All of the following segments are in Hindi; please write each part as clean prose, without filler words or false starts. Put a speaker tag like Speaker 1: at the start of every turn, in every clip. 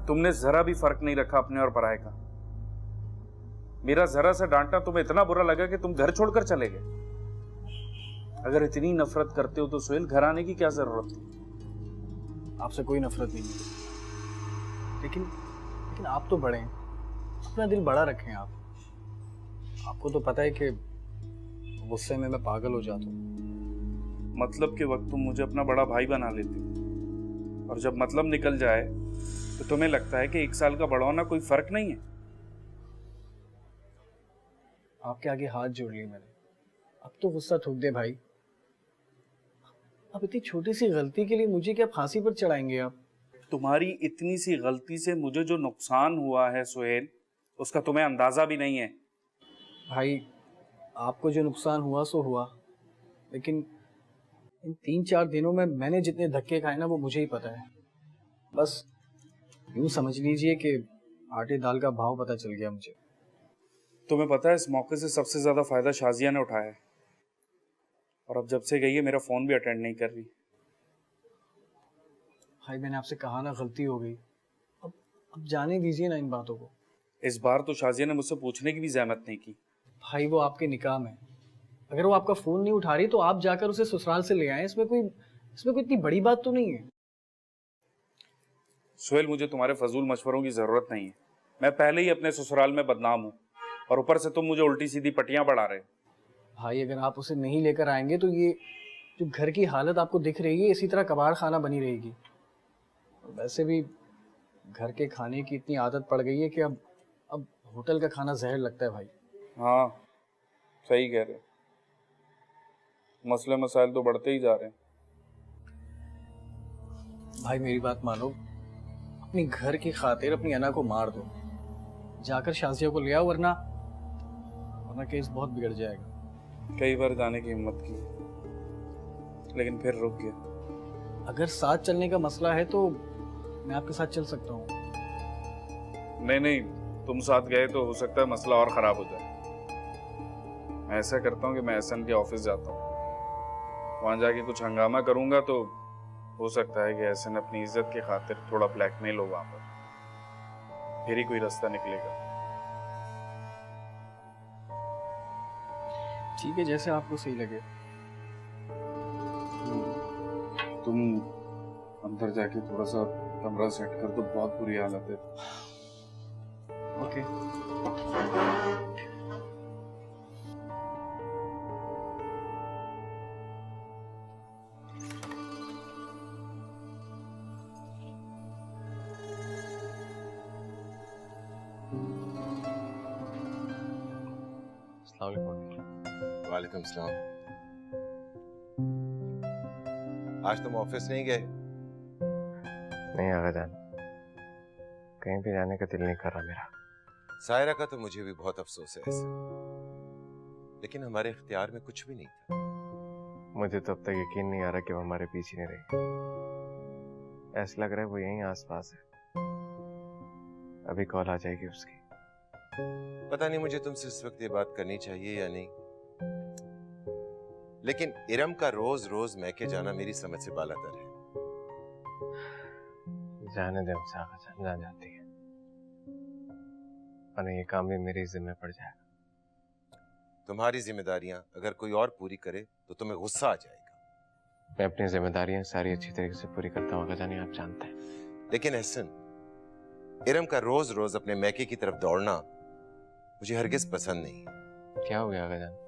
Speaker 1: तुमने जरा भी फर्क नहीं रखा अपने और पराये का। मेरा जरा सा डांटना तुम्हें इतना बुरा लगा कि तुम घर छोड़कर चले गए। अगर इतनी नफरत करते हो तो सुहेल घर आने की क्या जरूरत थी?
Speaker 2: आपसे कोई नफरत नहीं है, लेकिन आप तो बड़े हैं, अपना दिल बड़ा रखें आप। आपको तो पता है कि गुस्से में मैं पागल हो जाता हूँ।
Speaker 1: मतलब के वक्त तुम मुझे अपना बड़ा भाई बना लेते हो, और जब मतलब निकल जाए तो तुम्हें लगता है कि 1 साल का बड़ा होना कोई फर्क नहीं है।
Speaker 2: आपके आगे हाथ जोड़ लिए मैंने, अब तो गुस्सा थूक दे भाई। अब इतनी छोटी सी गलती के लिए मुझे क्या फांसी पर चढ़ाएंगे आप?
Speaker 1: तुम्हारी इतनी सी गलती से मुझे जो नुकसान हुआ है सुहेल, उसका तुम्हें अंदाजा भी नहीं है।
Speaker 2: भाई आपको जो नुकसान हुआ सो हुआ, लेकिन इन 3-4 दिनों में मैंने जितने धक्के खाए ना वो मुझे ही पता है। बस यूं समझ लीजिए कि आटे दाल का भाव पता चल गया मुझे।
Speaker 1: तुम्हें पता है इस मौके से सबसे ज्यादा फायदा शाजिया ने उठाया है, और अब जब से गई है मेरा फोन भी अटेंड नहीं कर रही।
Speaker 2: भाई मैंने आपसे कहा ना, गलती हो गई, अब जाने दीजिए ना इन बातों को।
Speaker 1: इस बार तो शाजिया ने मुझसे पूछने की भी जहमत नहीं की।
Speaker 2: भाई वो आपके निकाह में, अगर वो आपका फोन नहीं उठा रही तो आप जाकर उसे ससुराल से ले आए। इसमें कोई इतनी बड़ी बात तो नहीं है।
Speaker 1: सुहेल, मुझे तुम्हारे फजूल मशवरों की जरूरत नहीं है। मैं पहले ही अपने ससुराल में बदनाम हूँ, और ऊपर से तुम मुझे उल्टी सीधी पट्टियां पढ़ा रहे हो।
Speaker 2: भाई अगर आप उसे नहीं लेकर आएंगे तो ये जो घर की हालत आपको दिख रही है, इसी तरह कबाड़ खाना बनी रहेगी। और वैसे भी घर के खाने की इतनी आदत पड़ गई है कि अब होटल का खाना जहर लगता है भाई।
Speaker 1: हाँ, सही कह रहे हो। मसले मसाइल तो बढ़ते ही जा रहे हैं।
Speaker 2: भाई मेरी बात मानो, अपनी घर की खातिर अपनी अना को मार दो, जाकर शाजिया को ले आओ, वरना केस बहुत बिगड़ जाएगा।
Speaker 1: कई बार जाने की हिम्मत की, लेकिन फिर रुक गया।
Speaker 2: अगर साथ चलने का मसला है तो मैं आपके साथ चल सकता हूँ।
Speaker 1: नहीं, तुम साथ गए तो हो सकता है मसला और खराब हो जाए। मैं ऐसा करता हूँ कि मैं एहसन के ऑफिस जाता हूँ, वहां जाके कुछ हंगामा करूंगा तो हो सकता है कि एहसन अपनी इज्जत की खातिर थोड़ा ब्लैकमेल हो वहां पर, फिर ही कोई रास्ता निकलेगा।
Speaker 2: ठीक है, जैसे आपको सही लगे।
Speaker 1: तुम अंदर जाके थोड़ा सा कमरा सेट कर दो, बहुत बुरी हालत है।
Speaker 2: ओके।
Speaker 3: वालेकुम सलाम। आज तुम ऑफिस नहीं गए?
Speaker 4: नहीं आगा जान, कहीं भी जाने का दिल नहीं कर रहा मेरा।
Speaker 3: सायरा का तो मुझे भी बहुत अफसोस है ऐसे, लेकिन हमारे इख्तियार में कुछ भी नहीं था।
Speaker 4: मुझे तो अब तक यकीन नहीं आ रहा कि वो हमारे पीछे नहीं रही। ऐसा लग रहा है वो यहीं आसपास है। अभी कॉल आ जाएगी उसकी।
Speaker 3: पता नहीं मुझे तुमसे इस वक्त ये बात करनी चाहिए या नहीं, लेकिन इरम का रोज रोज मैके जाना मेरी समझ से बालातर है।
Speaker 4: जाने दे उनसे आगा जान, जान जाती है, वरना ये काम भी मेरी जिम्मे पड़ जाएगा।
Speaker 3: तुम्हारी जिम्मेदारियां अगर कोई और पूरी करे तो तुम्हें गुस्सा आ जाएगा।
Speaker 4: मैं अपनी जिम्मेदारियां सारी अच्छी तरीके से पूरी करता हूँ आगा जान, आप जानते हैं।
Speaker 3: लेकिन एहसन, इरम का रोज रोज अपने मैके की तरफ दौड़ना मुझे हरगिज पसंद नहीं है।
Speaker 4: क्या हो गया आगा जान,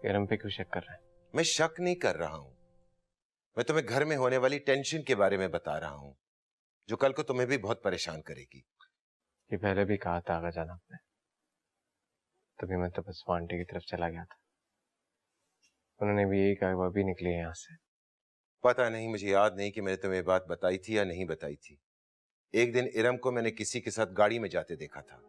Speaker 4: इरम पे क्यों शक कर रहे हैं?
Speaker 3: मैं शक नहीं कर रहा हूं, मैं तुम्हें घर में होने वाली टेंशन के बारे में बता रहा हूं, जो कल को तुम्हें भी बहुत परेशान करेगी।
Speaker 4: ये पहले भी कहा था आगा जान आपने, तभी मैं तो बस आंटी की तरफ चला गया था। उन्होंने भी यही कहा, वो भी निकली है यहाँ से।
Speaker 3: पता नहीं, मुझे याद नहीं कि मैंने तुम्हें बात बताई थी या नहीं बताई थी। एक दिन इरम को मैंने किसी के साथ गाड़ी में जाते देखा था।